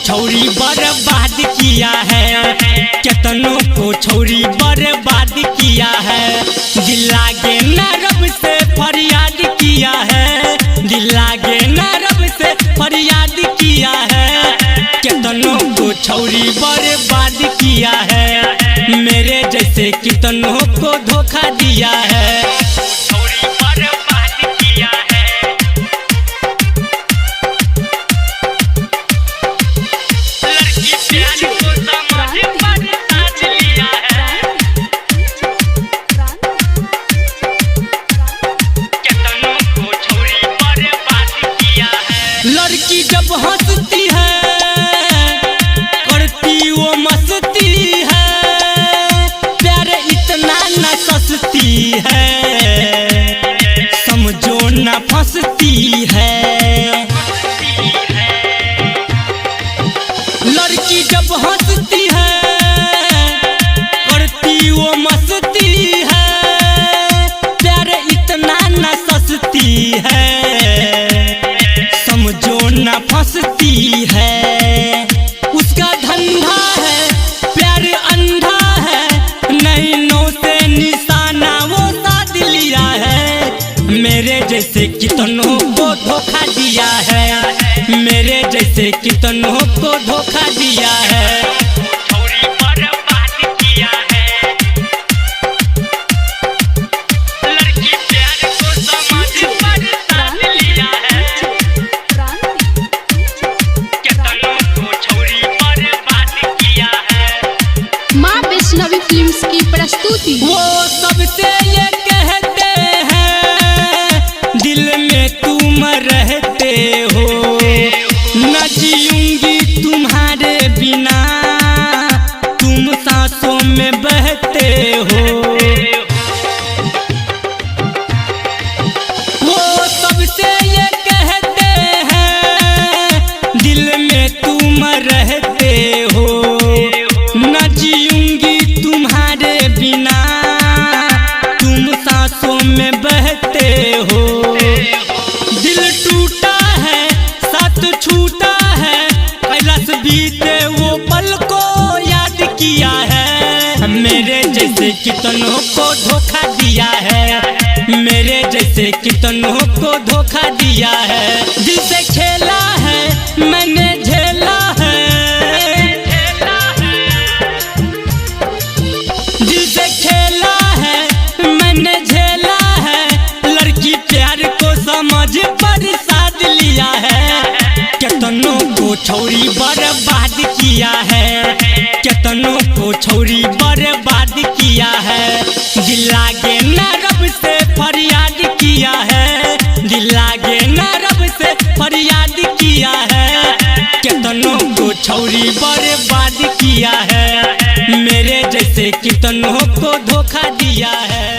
छौरी बर्बाद किया है, कितनों को छौरी बर्बाद किया है। दिल लागे ना रब से फरियाद किया है, दिल लागे ना रब से फरियाद किया है। कितनों को छौरी बर्बाद किया है, मेरे जैसे कितनों को धोखा दिया है। छौरी बर्बाद किया है, लड़की प्यार को समझ पर साज लिया है। कितनों को छौरी बर्बाद किया है। लड़की जब हंसती है करती वो मस्ती है, प्यार इतना न सस्ती है, समझो न फंसती है। लड़की जब हंसती है करती वो मस्ती है, प्यार इतना न सस्ती है, समझो न फंसती है। उसका धंधा है प्यार अंधा है, नैनों से निशाना वो साध लिया है। मेरे जैसे कितनों को धोखा दिया है, मेरे जैसे कितनों को धोखा दिया है। छौरी बर्बाद किया है, लड़की प्यार को समझ पर साध लिया है। कितनों को छौरी बर्बाद किया है। माँ वैष्णवी फिल्म्स की प्रस्तुति। वो सबसे ये कहते हैं दिल में तुम रहते हो, न जीऊंगी तुम्हारे बिना, तुम सांसों में बहते हो। वो सबसे ये कहते हैं दिल में तुम रहते हो, न जीऊंगी तुम्हारे बिना, तुम सांसों में बहते हो। दिल टूटा है साथ छूटा है, कैलाश बीते वो पल को याद किया है। मेरे जैसे कितनों को धोखा दिया है, मेरे जैसे कितनों को धोखा दिया है। दिल से खेला है मैंने झेला है, दिल से खेला है मैंने झेला है, लड़की प्यार को समझ पर साध लिया है। कितनों को छौरी बर्बाद किया है, कितनों को छौरी बर्बाद किया है। दिल लागे ना रब से फरियाद किया है, दिल लागे ना रब से फरियाद किया है। कितनों को छौरी बर्बाद किया है, मेरे जैसे कितनों को धोखा दिया है।